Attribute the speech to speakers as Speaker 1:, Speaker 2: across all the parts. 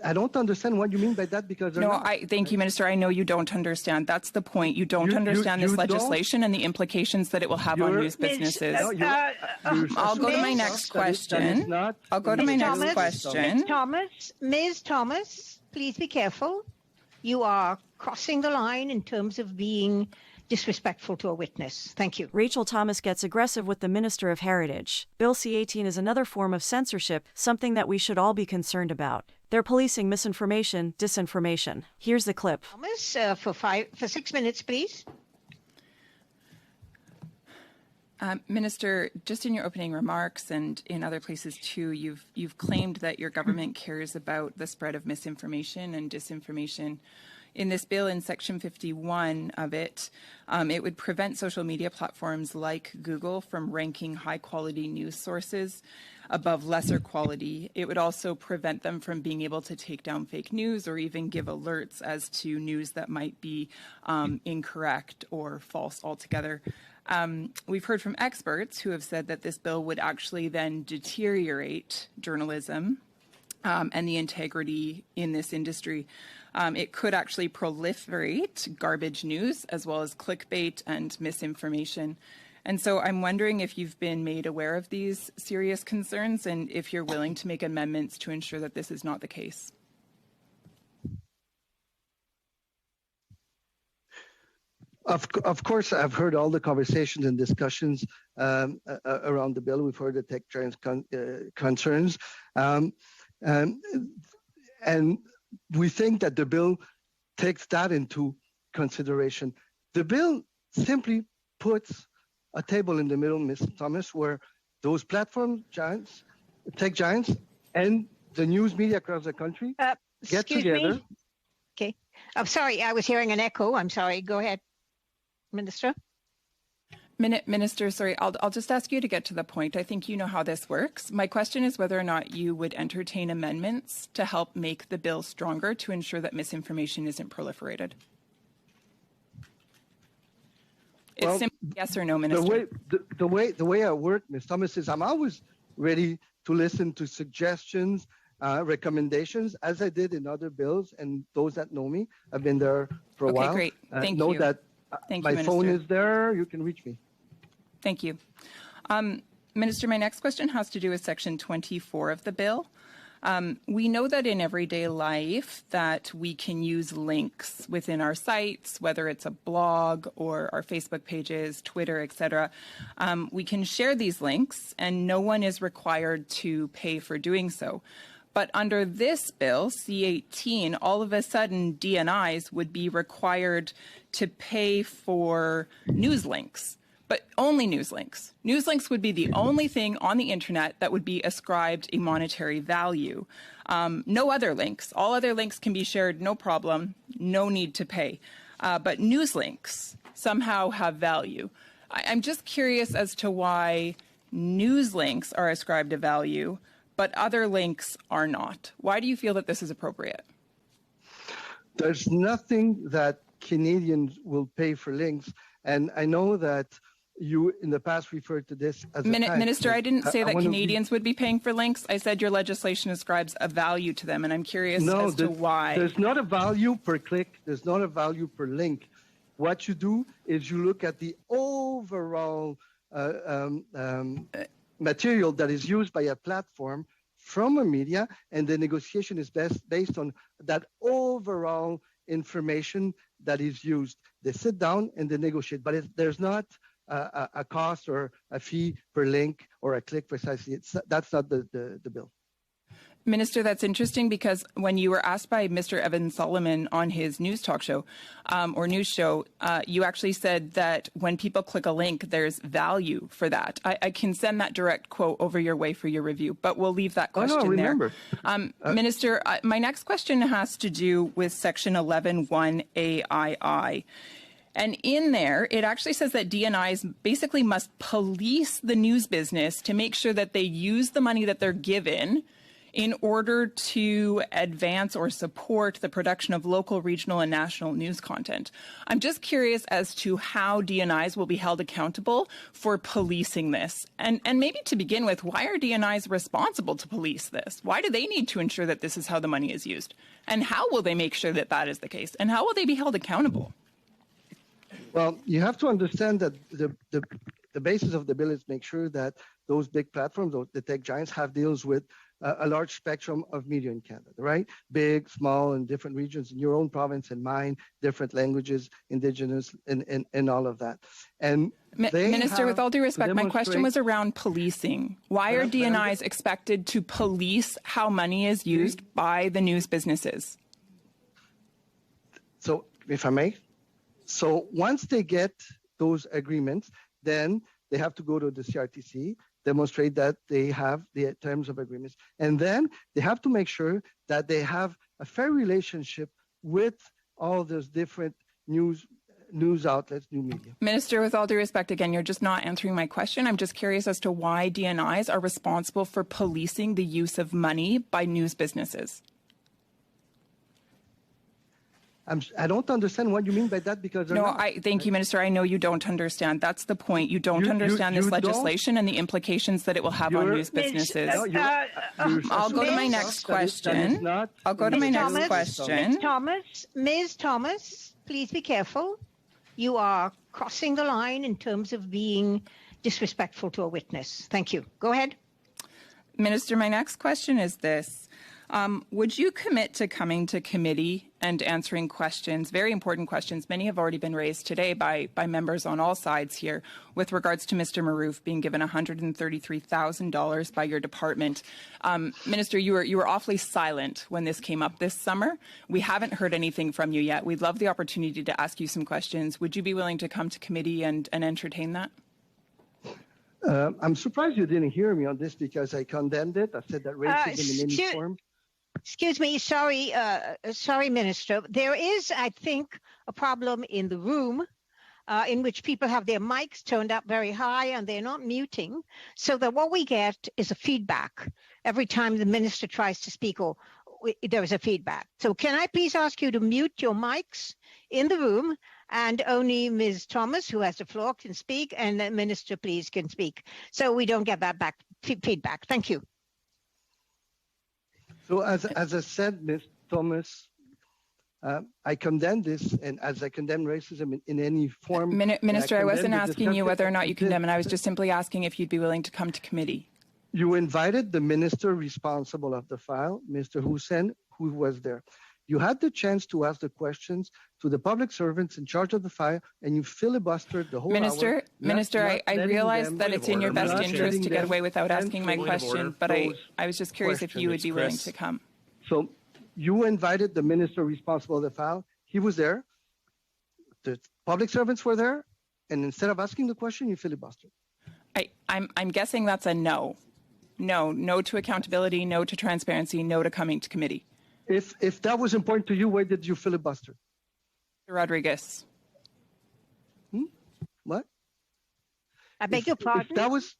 Speaker 1: I don't understand what you mean by that because
Speaker 2: thank you, Minister. I know you don't understand. That's the point. You don't understand this legislation and the implications that it will have on news businesses. I'll go to my next question. I'll go to my next question.
Speaker 3: Ms. Thomas, please be careful. You are crossing the line in terms of being disrespectful to a witness. Thank you.
Speaker 4: Rachael Thomas gets aggressive with the Minister of Heritage. Bill C-18 is another form of censorship, something that we should all be concerned about. They're policing misinformation, disinformation. Here's the clip.
Speaker 3: Thomas, for 6 minutes, please.
Speaker 2: Minister, just in your opening remarks and in other places too, you've claimed that your government cares about the spread of misinformation and disinformation. In this bill, in Section 51 of it, it would prevent social media platforms like Google from ranking high-quality news sources above lesser quality. It would also prevent them from being able to take down fake news or even give alerts as to news that might be incorrect or false altogether. We've heard from experts who have said that this bill would actually then deteriorate journalism and the integrity in this industry. It could actually proliferate garbage news as well as clickbait and misinformation. And so I'm wondering if you've been made aware of these serious concerns and if you're willing to make amendments to ensure that this is not the case.
Speaker 1: Of course, I've heard all the conversations and discussions around the bill. We've heard the tech giants' concerns. And we think that the bill takes that into consideration. The bill simply puts a table in the middle, Ms. Thomas, where those platform giants, tech giants, and the news media across the country get together.
Speaker 3: Okay. I'm sorry, I was hearing an echo. I'm sorry. Go ahead, Minister.
Speaker 2: Minister, sorry, I'll just ask you to get to the point. I think you know how this works. My question is whether or not you would entertain amendments to help make the bill stronger to ensure that misinformation isn't proliferated. It's simply yes or no, Minister.
Speaker 1: The way I work, Ms. Thomas, is I'm always ready to listen to suggestions, recommendations, as I did in other bills, and those that know me, I've been there for a while.
Speaker 2: Okay, great. Thank
Speaker 1: you. Know that my phone is there. You can reach me.
Speaker 2: Thank you. Minister, my next question has to do with Section 24 of the bill. We know that in everyday life that we can use links within our sites, whether it's a blog or our Facebook pages, Twitter, etc. We can share these links and no one is required to pay for doing so. But under this bill, C-18, all of a sudden DNIs would be required to pay for news links. But only news links. News links would be the only thing on the internet that would be ascribed a monetary value. No other links. All other links can be shared, no problem, no need to pay. But news links somehow have value. I'm just curious as to why news links are ascribed a value, but other links are not. Why do you feel that this is appropriate?
Speaker 1: There's nothing that Canadians will pay for links. And I know that you in the past referred to this as
Speaker 2: Minister, I didn't say that Canadians would be paying for links. I said your legislation ascribes a value to them, and I'm curious as to why.
Speaker 1: There's not a value per click. There's not a value per link. What you do is you look at the overall material that is used by a platform from a media, and the negotiation is based on that overall information that is used. They sit down and they negotiate, but there's not a cost or a fee per link or a click precisely. That's not the bill.
Speaker 2: Minister, that's interesting because when you were asked by Mr. Evan Solomon on his news talk show or news show, you actually said that when people click a link, there's value for that. I can send that direct quote over your way for your review, but we'll leave that question there. Minister, my next question has to do with Section 11(1)AII. And in there, it actually says that DNIs basically must police the news business to make sure that they use the money that they're given in order to advance or support the production of local, regional, and national news content. I'm just curious as to how DNIs will be held accountable for policing this. And maybe to begin with, why are DNIs responsible to police this? Why do they need to ensure that this is how the money is used? And how will they make sure that that is the case? And how will they be held accountable?
Speaker 1: Well, you have to understand that the basis of the bill is make sure that those big platforms, the tech giants, have deals with a large spectrum of media in Canada, right? Big, small, in different regions, in your own province and mine, different languages, Indigenous, and all of that. And
Speaker 2: Minister, with all due respect, my question was around policing. Why are DNIs expected to police how money is used by the news businesses?
Speaker 1: So, if I may, so once they get those agreements, then they have to go to the CRTC, demonstrate that they have the terms of agreements, and then they have to make sure that they have a fair relationship with all those different news outlets, new media.
Speaker 2: Minister, with all due respect, again, you're just not answering my question. I'm just curious as to why DNIs are responsible for policing the use of money by news businesses.
Speaker 1: I don't understand what you mean by that because...
Speaker 2: Thank you, Minister. I know you don't understand. That's the point. You don't understand this legislation and the implications that it will have on news businesses. I'll go to my next question.
Speaker 3: Ms. Thomas, please be careful. You are crossing the line in terms of being disrespectful to a witness. Thank you. Go ahead.
Speaker 2: Minister, my next question is this. Would you commit to coming to committee and answering questions, very important questions? Many have already been raised today by members on all sides here with regards to Mr. Marouf being given $133,000 by your department. Minister, you were awfully silent when this came up this summer. We haven't heard anything from you yet. We'd love the opportunity to ask you some questions. Would you be willing to come to committee and entertain that?
Speaker 1: I'm surprised you didn't hear me on this because I condemned it. I said that racism in any form.
Speaker 3: Excuse me, sorry, Minister. There is, I think, a problem in the room in which people have their mics turned up very high and they're not muting, so that what we get is a feedback every time the minister tries to speak or there is a feedback. So can I please ask you to mute your mics in the room, and only Ms. Thomas, who has the floor, can speak, and the minister, please, can speak, so we don't get that feedback. Thank you.
Speaker 1: So as I said, Ms. Thomas, I condemn this, and as I condemn racism in any form.
Speaker 2: Minister, I wasn't asking you whether or not you condemn it. I was just simply asking if you'd be willing to come to committee.
Speaker 1: You invited the minister responsible of the file, Mr. Hussein, who was there. You had the chance to ask the questions to the public servants in charge of the file, and you filibustered the whole hour.
Speaker 2: Minister, I realize that it's in your best interest to get away without asking my question, but I was just curious if you would be willing to come.
Speaker 1: So you invited the minister responsible of the file. He was there. The public servants were there. And instead of asking the question, you filibustered.
Speaker 2: I'm guessing that's a no. No to accountability, no to transparency, no to coming to committee.
Speaker 1: If that was important to you, why did you filibuster?
Speaker 2: Rodriguez.
Speaker 1: What?
Speaker 3: I beg your pardon?
Speaker 1: If that was...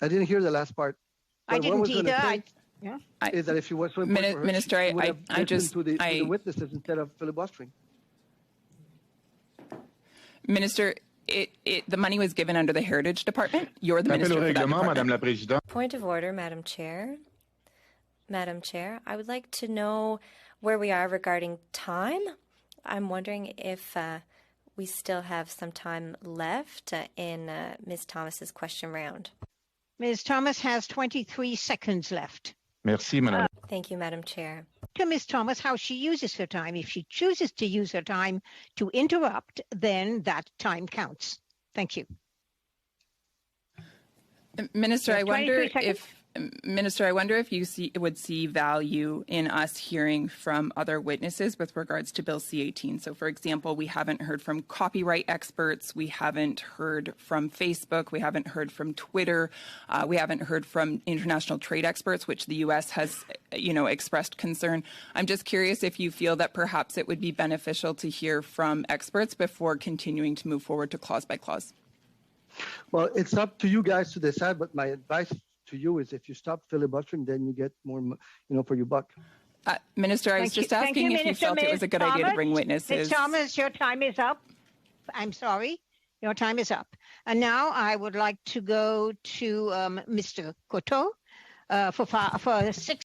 Speaker 1: I didn't hear the last part.
Speaker 3: I didn't either.
Speaker 1: Is that if you were so important
Speaker 2: Minister, I just...
Speaker 1: to the witnesses instead of filibustering.
Speaker 2: Minister, the money was given under the Heritage Department. You're the minister for that department.
Speaker 5: Point of order, Madam Chair. Madam Chair, I would like to know where we are regarding time. I'm wondering if we still have some time left in Ms. Thomas's question round.
Speaker 3: Ms. Thomas has 23 seconds left.
Speaker 6: Merci, Madame.
Speaker 5: Thank you, Madam Chair.
Speaker 3: To Ms. Thomas, how she uses her time. If she chooses to use her time to interrupt, then that time counts. Thank you.
Speaker 2: Minister, I wonder if you would see value in us hearing from other witnesses with regards to Bill C-18. So, for example, we haven't heard from copyright experts. We haven't heard from Facebook. We haven't heard from Twitter. We haven't heard from international trade experts, which the U.S. has, expressed concern. I'm just curious if you feel that perhaps it would be beneficial to hear from experts before continuing to move forward to clause by clause.
Speaker 1: Well, it's up to you guys to decide, but my advice to you is if you stop filibustering, then you get more, for your buck.
Speaker 2: Minister, I was just asking if you felt it was a good idea to bring witnesses.
Speaker 3: Ms. Thomas, your time is up. I'm sorry. Your time is up. And now I would like to go to Mr. Coteau for 6